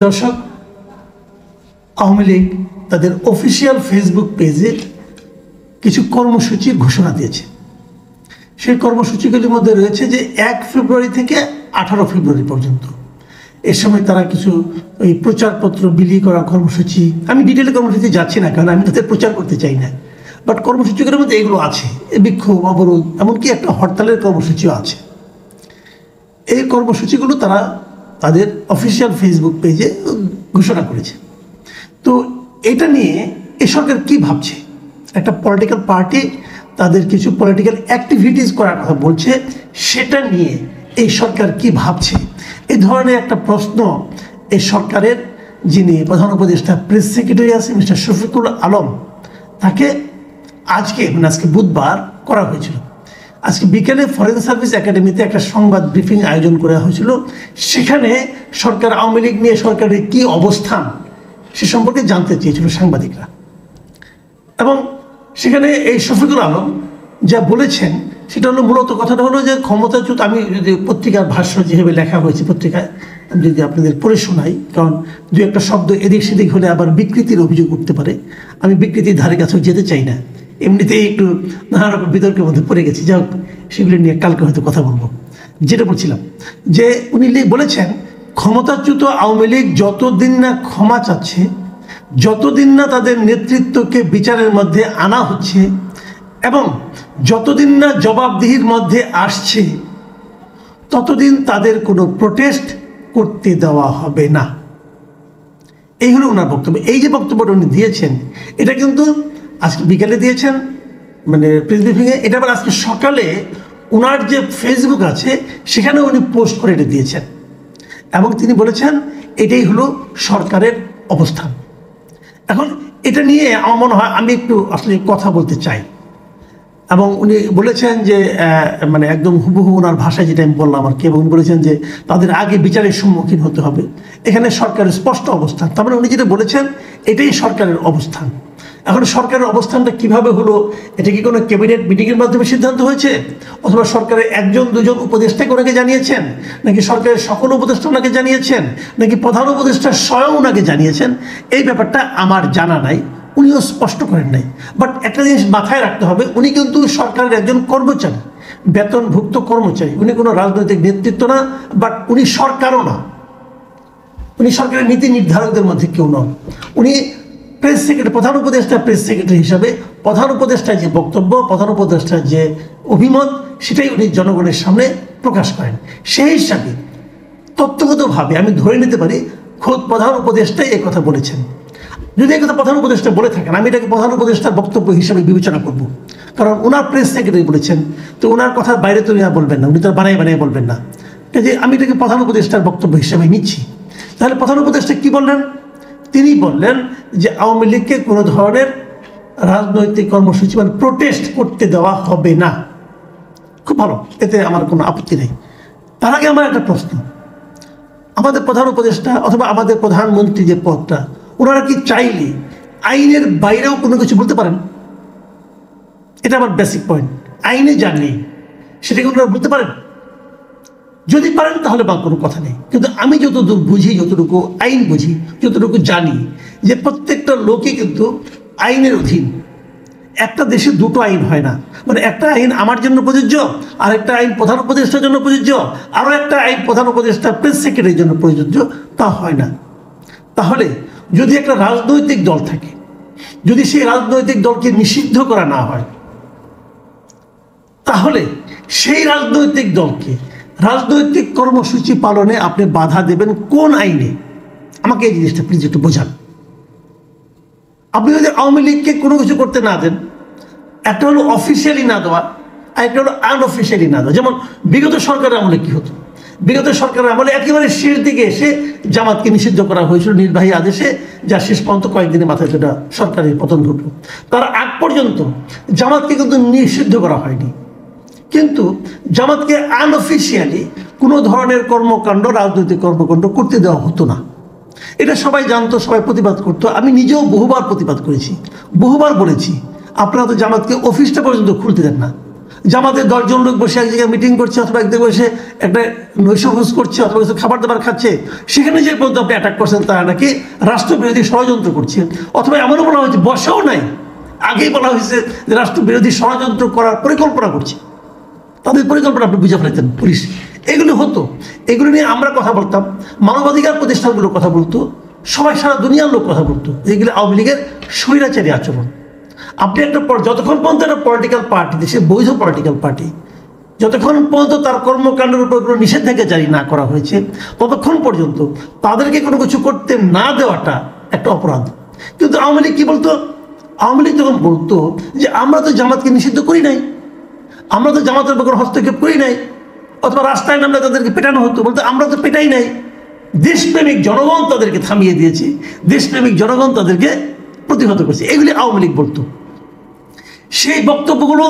দর্শক, আওয়ামী লীগ তাদের official Facebook পেজে কিছু কর্মসূচির ঘোষণা দিয়েছে। সেই কর্মসূচিগুলির মধ্যে রয়েছে যে 1 ফেব্রুয়ারি থেকে 18 ফেব্রুয়ারি পর্যন্ত এর সময় তারা কিছু ওই প্রচারপত্র বিলি করার কর্মসূচি, আমি ডিটেলে কর্মসূচি যাচ্ছি না কারণ আমি তাদের প্রচার করতে চাই না, বাট কর্মসূচিগুলোর মধ্যে এগুলো আছে, বিক্ষোভ, অবরোধ, এমনকি একটা হরতালের কর্মসূচিও আছে। এই কর্মসূচিগুলো তারা তাদের অফিসিয়াল ফেসবুক পেজে ঘোষণা করেছে। তো এটা নিয়ে এই সরকার কী ভাবছে? একটা পলিটিক্যাল পার্টি তাদের কিছু পলিটিক্যাল অ্যাক্টিভিটিস করার কথা বলছে, সেটা নিয়ে এই সরকার কি ভাবছে? এই ধরনের একটা প্রশ্ন এই সরকারের যিনি প্রধান উপদেষ্টা প্রেস সেক্রেটারি আছে মিস্টার শফিকুল আলম, তাকে আজকে বুধবার করা হয়েছিল। আজকে বিকেলে ফরেন সার্ভিস একাডেমিতে একটা সংবাদ ব্রিফিং আয়োজন করা হয়েছিল। সেখানে সরকার, আওয়ামী লীগ নিয়ে সরকারের কী অবস্থান সে সম্পর্কে জানতে চেয়েছিল সাংবাদিকরা। এবং সেখানে এই শফিকুল আলম যা বলেছেন সেটা হলো, মূলত কথাটা হলো যে ক্ষমতাচ্যুত, আমি যদি পত্রিকার ভাষ্য যেভাবে লেখা হয়েছে পত্রিকায় আমি যদি আপনাদের পড়ে শোনাই, কারণ দু একটা শব্দ এদিক সেদিক হলে আবার বিকৃতির অভিযোগ উঠতে পারে, আমি বিকৃতির ধারে কাছেও যেতে চাই না, এমনিতেই একটু নানা রকম বিতর্কের মধ্যে পড়ে গেছি। যাই হোক, সেগুলি নিয়ে কালকে হয়তো কথা বলবো। যেটা বলছিলাম যে উনি বলেছেন, ক্ষমতাচ্যুত আওয়ামী লীগ যতদিন না ক্ষমা চাচ্ছে, যতদিন না তাদের নেতৃত্বকে বিচারের মধ্যে আনা হচ্ছে এবং যতদিন না জবাবদিহির মধ্যে আসছে, ততদিন তাদের কোনো প্রোটেস্ট করতে দেওয়া হবে না। এই হলো ওনার বক্তব্য। এই যে বক্তব্যটা উনি দিয়েছেন, এটা কিন্তু আজকে বিকেলে দিয়েছেন প্রেস ব্রিফিংয়ে, এটা আবার আজকে সকালে ওনার যে ফেসবুক আছে সেখানে উনি পোস্ট করে এটা দিয়েছেন এবং তিনি বলেছেন এটাই হলো সরকারের অবস্থান। এখন এটা নিয়ে আমার মনে হয় আমি একটু আসলে কথা বলতে চাই। এবং উনি বলেছেন যে একদম হুবহু ওনার ভাষায় যেটা আমি বললাম আর কি, এবং উনি বলেছেন যে তাদের আগে বিচারের সম্মুখীন হতে হবে। এখানে সরকারের স্পষ্ট অবস্থান, তার মানে উনি যেটা বলেছেন এটাই সরকারের অবস্থান। এখন সরকারের অবস্থানটা কিভাবে হলো? এটা কি কোনো ক্যাবিনেট মিটিংয়ের মাধ্যমে সিদ্ধান্ত হয়েছে, অথবা সরকারের 1-2 উপদেষ্টাকে ওনাকে জানিয়েছেন, নাকি সরকারের সকল উপদেষ্টা ওনাকে জানিয়েছেন, নাকি প্রধান উপদেষ্টা স্বয়ং ওনাকে জানিয়েছেন? এই ব্যাপারটা আমার জানা নাই, উনিও স্পষ্ট করেন নাই। বাট একটা জিনিস মাথায় রাখতে হবে, উনি কিন্তু সরকারের একজন কর্মচারী, বেতনভুক্ত কর্মচারী, উনি কোনো রাজনৈতিক নেতৃত্ব না, বাট উনি সরকারও না, উনি সরকারের নীতি নির্ধারকদের মধ্যে কেউ নন। উনি প্রেস সেক্রেটারি, প্রধান উপদেষ্টা প্রেস সেক্রেটারি হিসাবে প্রধান উপদেষ্টার যে বক্তব্য, প্রধান উপদেষ্টার যে অভিমত, সেটাই উনি জনগণের সামনে প্রকাশ করেন। সেই হিসাবে তথ্যগতভাবে আমি ধরে নিতে পারি খোদ প্রধান উপদেষ্টাই এই কথা বলেছেন। যদি এই কথা প্রধান উপদেষ্টা বলে থাকেন, আমি এটাকে প্রধান উপদেষ্টার বক্তব্য হিসাবে বিবেচনা করব, কারণ ওনার প্রেস সেক্রেটারি বলেছেন, তো ওনার কথার বাইরে তো উনি বলবেন না, উনি তো বানিয়ে বলবেন না, যে আমি এটাকে প্রধান উপদেষ্টার বক্তব্য হিসাবে নিচ্ছি। তাহলে প্রধান উপদেষ্টা কি বললেন? তিনি বললেন যে আওয়ামী লীগকে কোনো ধরনের রাজনৈতিক কর্মসূচি প্রোটেস্ট করতে দেওয়া হবে না। খুব ভালো, এতে আমার কোনো আপত্তি নেই। তার আগে আমার একটা প্রশ্ন, আমাদের প্রধান উপদেষ্টা অথবা আমাদের প্রধানমন্ত্রী যে পদটা, ওনারা কি চাইলে আইনের বাইরেও কোনো কিছু বলতে পারেন? এটা আমার বেসিক পয়েন্ট। আইনে যা নেই সেটাকে ওনারা বলতে পারেন? যদি পারেন তাহলে বা কোনো কথা নেই, কিন্তু আমি যতদূর বুঝি, যতটুকু আইন বুঝি, যতটুকু জানি, যে প্রত্যেকটা লোকই কিন্তু আইনের অধীন। একটা দেশে দুটো আইন হয় না, একটা আইন আমার জন্য প্রযোজ্য, আর একটা আইন প্রধান উপদেষ্টার জন্য প্রযোজ্য, আরও একটা আইন প্রধান উপদেষ্টা প্রেস সেক্রেটারির জন্য প্রযোজ্য, তা হয় না। তাহলে যদি একটা রাজনৈতিক দল থাকে, যদি সেই রাজনৈতিক দলকে নিষিদ্ধ করা না হয়, তাহলে সেই রাজনৈতিক দলকে রাজনৈতিক কর্মসূচি পালনে আপনি বাধা দেবেন কোন আইনে? আমাকে এই জিনিসটা প্লিজ একটু বোঝান। আপনি যদি আওয়ামী লীগকে কোনো কিছু করতে না দেন, একটা হলো অফিসিয়ালি না দেওয়া, আর একটা হলো আনঅফিসিয়ালি না দেওয়া। যেমন বিগত সরকারের আমলে কি হতো? বিগত সরকারের আমলে একেবারে শেষ দিকে এসে জামাতকে নিষিদ্ধ করা হয়েছিল নির্বাহী আদেশে, যা শেষ পর্যন্ত কয়েকদিনের মাথায় যেটা সরকারের পতন ঘটল। তার আগ পর্যন্ত জামাতকে কিন্তু নিষিদ্ধ করা হয়নি, কিন্তু জামাতকে আনঅফিসিয়ালি কোনো ধরনের কর্মকাণ্ড, রাজনৈতিক কর্মকাণ্ড করতে দেওয়া হতো না। এটা সবাই জানতো, সবাই প্রতিবাদ করতো। আমি নিজেও বহুবার প্রতিবাদ করেছি, বহুবার বলেছি আপনারা তো জামাতকে অফিসটা পর্যন্ত খুলতে দেন না, জামাতের 10 জন লোক বসে এক জায়গায় মিটিং করছে, অথবা এক জায়গায় বসে একটা নৈশভোজ করছে, অথবা কিছু খাবার দাবার খাচ্ছে, সেখানে যে পর্যন্ত আপনি অ্যাটাক করছেন তারা নাকি রাষ্ট্রবিরোধী ষড়যন্ত্র করছে। অথবা এমনও বলা হয়েছে, বসেও নাই, আগেই বলা হয়েছে যে রাষ্ট্রবিরোধী ষড়যন্ত্র করার পরিকল্পনা করছে। তাদের পরিকল্পনা আপনি বুঝে ফেলেছেন পুলিশ। এগুলো হতো, এগুলো নিয়ে আমরা কথা বলতাম, মানবাধিকার প্রতিষ্ঠানগুলো কথা বলতো, সবাই সারা দুনিয়ার লোক কথা বলতো। এগুলো আওয়ামী লীগের স্বৈরাচারী আচরণ। আপনি একটা যতক্ষণ পর্যন্ত একটা পলিটিক্যাল পার্টি, দেশে বৈধ পলিটিক্যাল পার্টি, যতক্ষণ পর্যন্ত তার কর্মকাণ্ডের উপর কোনো নিষেধাজ্ঞা জারি না করা হয়েছে, ততক্ষণ পর্যন্ত তাদেরকে কোনো কিছু করতে না দেওয়াটা একটা অপরাধ। কিন্তু আওয়ামী লীগ কি বলতো? আওয়ামী লীগ তখন বলতো যে আমরা তো জামাতকে নিষিদ্ধ করি নাই, আমরা তো জামাতের উপর কোনো হস্তক্ষেপ করি নাই, অথবা রাস্তায় নামলে তাদেরকে পেটানো হতো, বলতে আমরা তো পেটাই নাই। দেশপ্রেমিক জনগণ তাদেরকে থামিয়ে দিয়েছে, দেশপ্রেমিক জনগণ তাদেরকে প্রতিহত করছে, এগুলি আওয়ামী লীগ বলতো। সেই বক্তব্যগুলো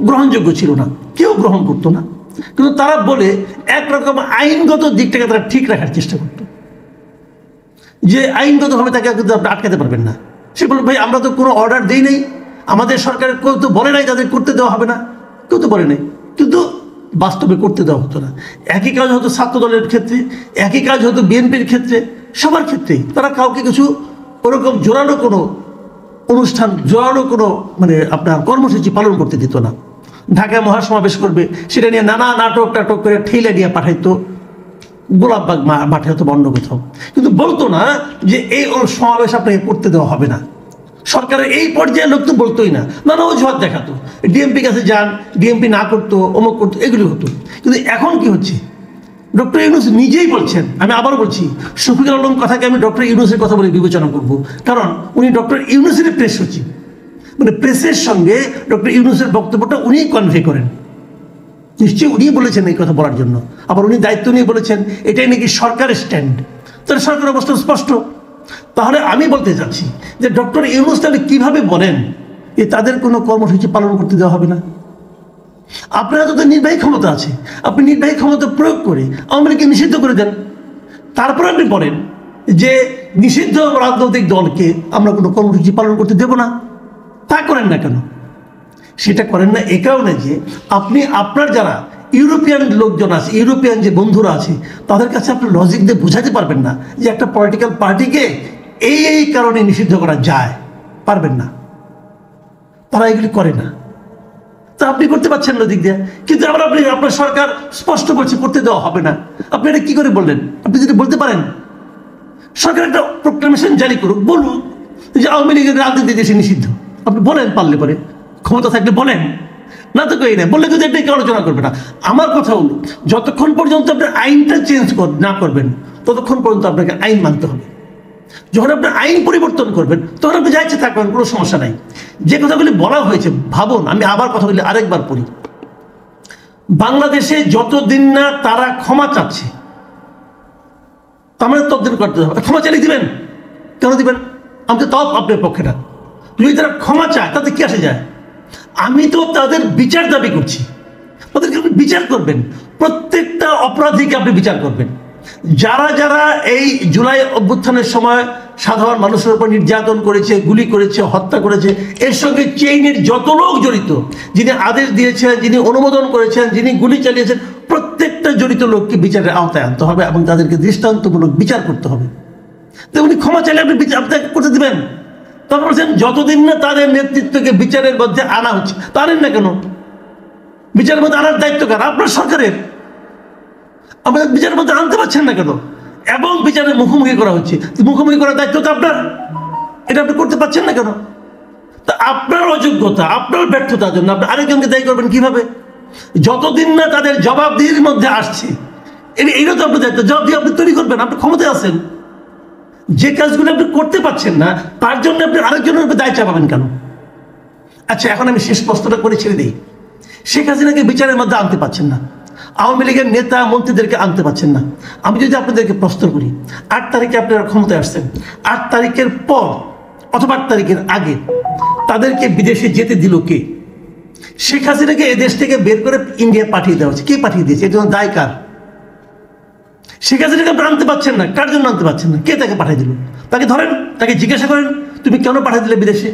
গ্রহণযোগ্য ছিল না, কেউ গ্রহণ করতো না। কিন্তু তারা বলে একরকম আইনগত দিকটাকে তারা ঠিক রাখার চেষ্টা করতো, যে আইনগতভাবে তাকে কিন্তু আপনি আটকাতে পারবেন না। সে বলবে ভাই আমরা তো কোনো অর্ডার দিই নাই, আমাদের সরকারের কেউ তো বলে নাই তাদের করতে দেওয়া হবে না, কেউ তো বলে নাই, কিন্তু বাস্তবে করতে দেওয়া হতো না। একই কাজ হতো ছাত্র দলের ক্ষেত্রে, একই কাজ হতো বিএনপির ক্ষেত্রে, সবার ক্ষেত্রেই তারা কাউকে কিছু ওরকম জোরালো কোনো অনুষ্ঠান, জোরালো কোনো আপনার কর্মসূচি পালন করতে দিত না। ঢাকায় মহাসমাবেশ করবে, সেটা নিয়ে নানা নাটক টাটক করে ঠেলে নিয়ে পাঠাইতো গোলাপবাগ মাঠে, হতো অন্য কোথাও, কিন্তু বলতো না যে এই সমাবেশ আপনাকে করতে দেওয়া হবে না। সরকারের এই পর্যায়ে লোক তো বলতোই না, নানা অজুহাত দেখাতো, ডিএমপি কাছে যান, ডিএমপি না করতো, অমুক করতো, এগুলি হতো। কিন্তু এখন কি হচ্ছে? ডক্টর ইউনূস নিজেই বলছেন, আমি আবার বলছি, শফিকুল আলম কথাকে আমি ডক্টর ইউনূসের কথা বলে বিবেচনা করব, কারণ উনি ডক্টর ইউনূসের প্রেস সচিব, প্রেসের সঙ্গে ডক্টর ইউনূসের বক্তব্যটা উনি কনভে করেন। নিশ্চয়ই উনি বলেছেন এই কথা বলার জন্য, আবার উনি দায়িত্ব নিয়ে বলেছেন এটাই নাকি সরকারের স্ট্যান্ড, তাহলে সরকারের অবস্থান স্পষ্ট। তাহলে আমি বলতে চাচ্ছি যে ডক্টর ইউনূস তাহলে কীভাবে বলেন যে তাদের কোনো কর্মসূচি পালন করতে দেওয়া হবে না? আপনার তো নির্বাহী ক্ষমতা আছে, আপনি নির্বাহী ক্ষমতা প্রয়োগ করে আওয়ামী লীগকে নিষিদ্ধ করে দেন, তারপর আপনি বলেন যে নিষিদ্ধ রাজনৈতিক দলকে আমরা কোনো কর্মসূচি পালন করতে দেব না। তা করেন না কেন? সেটা করেন না এ কারণে যে আপনি আপনার যারা ইউরোপিয়ান লোকজন আছে, ইউরোপিয়ান যে বন্ধুরা আছে, তাদের কাছে আপনি লজিক দিয়ে বোঝাতে পারবেন না যে একটা পলিটিক্যাল পার্টিকে এই কারণে নিষিদ্ধ করা যায়, পারবেন না। তারা এগুলি করে না, তা আপনি করতে পারছেন লজিক দিয়ে। কিন্তু আবার আপনার সরকার স্পষ্ট বলছে করতে দেওয়া হবে না, আপনি এটা কি করে বললেন? আপনি যদি বলতে পারেন, সরকার একটা প্রোক্লামেশন জারি করুক, বলুন যে আওয়ামী লীগের রাজনীতি দেশে নিষিদ্ধ, আপনি বলেন, পারলে পরে ক্ষমতা থাকলে বলেন, না তো কই না, বললে কিন্তু এটাকে আলোচনা করবে না। আমার কথা হলো, যতক্ষণ পর্যন্ত আপনি আইনটা চেঞ্জ না করবেন ততক্ষণ পর্যন্ত আপনাকে আইন মানতে হবে। যখন আপনি আইন পরিবর্তন করবেন তখন আপনি যা ইচ্ছে থাকবেন, কোনো সমস্যা নাই। যে কথাগুলি বলা হয়েছে, ভাবুন, আমি আবার কথাগুলি আরেকবার পড়ি। বাংলাদেশে যতদিন না তারা ক্ষমা চাচ্ছে, তার মানে ততদিন করতে হবে। ক্ষমা চালিয়ে দিবেন কেন? দিবেন আমি তো তাও আপনার পক্ষে না। যদি তারা ক্ষমা চায় তাতে কি আসে যায়? আমি তো তাদের বিচার দাবি করছি, তাদেরকে আপনি বিচার করবেন, প্রত্যেকটা অপরাধীকে আপনি বিচার করবেন। যারা যারা এই জুলাই অভ্যুত্থানের সময় সাধারণ মানুষের উপর নির্যাতন করেছে, গুলি করেছে, হত্যা করেছে, এর সঙ্গে চেইনের যত লোক জড়িত, যিনি আদেশ দিয়েছেন, যিনি অনুমোদন করেছেন, যিনি গুলি চালিয়েছেন, প্রত্যেকটা জড়িত লোককে বিচারের আওতায় আনতে হবে এবং তাদেরকে দৃষ্টান্তমূলক বিচার করতে হবে। তো উনি ক্ষমা চাইলে আপনি আপনাকে করতে দেবেন? তারপর বলছেন যতদিন না তাদের নেতৃত্বকে বিচারের মধ্যে আনা হচ্ছে, তা আনেন না কেন? বিচারের মধ্যে আনার দায়িত্ব কার? আপনার সরকারের। আপনাদের বিচারের মধ্যে আনতে পারছেন না কেন? এবং বিচারের মুখোমুখি করা হচ্ছে, মুখোমুখি করার দায়িত্ব তো আপনার, এটা আপনি করতে পারছেন না কেন? তা আপনার অযোগ্যতা, আপনার ব্যর্থতার জন্য আপনি আরেকজনকে দায়ী করবেন কিভাবে? যতদিন না তাদের জবাবদিহির মধ্যে আসছে, এটা তো আপনার দায়িত্ব, জবাবদিহি আপনি তৈরি করবেন, আপনি ক্ষমতায় আছেন। যে কাজগুলো আপনি করতে পারছেন না তার জন্য আপনি আরেকজনের উপর দায় চাপাবেন কেন? আচ্ছা, এখন আমি শেষ প্রশ্নটা করে ছেড়ে দিই। শেখ হাসিনাকে বিচারের মধ্যে আনতে পারছেন না, আওয়ামী লীগের নেতা মন্ত্রীদেরকে আনতে পারছেন না। আমি যদি আপনাদেরকে প্রশ্ন করি, 8 তারিখে আপনারা ক্ষমতায় আসছেন, 8 তারিখের পর অথবা 8 তারিখের আগে তাদেরকে বিদেশে যেতে দিল কে? শেখ হাসিনাকে এদেশ থেকে বের করে ইন্ডিয়া পাঠিয়ে দেওয়া হচ্ছে। কে পাঠিয়ে দিয়েছে? এর জন্য দায় কার? শেখ হাসিনাকে আপনি আনতে পারছেন না, কার জন্য আনতে পারছেন না? কে তাকে পাঠিয়ে দিল? তাকে ধরেন, তাকে জিজ্ঞাসা করেন তুমি কেন পাঠিয়ে দিলে বিদেশে।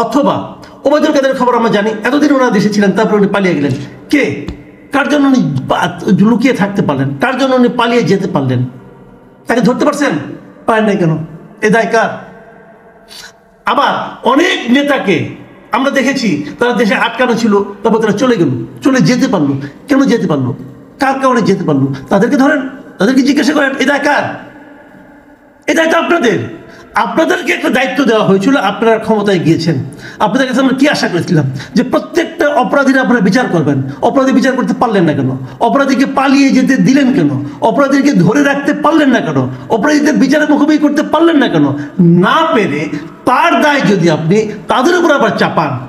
অথবা ওবায়দুল কাদের খবর আমরা জানি, এতদিন ওনারা দেশে ছিলেন, তারপরে উনি পালিয়ে গেলেন। কে, কার জন্য উনি লুকিয়ে থাকতে পারলেন? কার জন্য উনি পালিয়ে যেতে পারলেন? তাকে ধরতে পারছেন? পারেন নাই কেন? এ দায় কার? আবার অনেক নেতাকে আমরা দেখেছি তারা দেশে আটকানো ছিল, তারপর তারা চলে গেল, চলে যেতে পারলো। কেন যেতে পারলো? কার কারণে যেতে পারলো? তাদেরকে ধরেন, তাদেরকে জিজ্ঞাসা করেন এ দায় কার? এ দায়িত্ব আপনাদের। আপনাদেরকে একটা দায়িত্ব দেওয়া হয়েছিল, আপনারা ক্ষমতায় গিয়েছেন। আপনাদের কাছে আমরা কি আশা করেছিলাম? যে প্রত্যেকটা অপরাধীর আপনারা বিচার করবেন। অপরাধী বিচার করতে পারলেন না কেন? অপরাধীকে পালিয়ে যেতে দিলেন কেন? অপরাধীকে ধরে রাখতে পারলেন না কেন? অপরাধীদের বিচারের মুখোমুখি করতে পারলেন না কেন? না পেরে তার দায় যদি আপনি তাদের উপর আবার চাপান,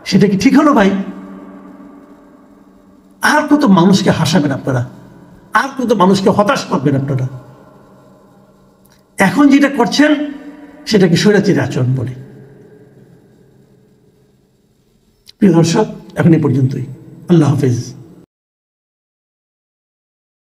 সেটা কি ঠিক হলো ভাই? আর কত মানুষকে হাসাবেন আপনারা? আর কত মানুষকে হতাশ করবেন আপনারা? এখন যেটা করছেন সেটাকে স্বৈরাচারী আচরণ বলে। প্রিয় দর্শক, এখন এই পর্যন্তই। আল্লাহ হাফেজ।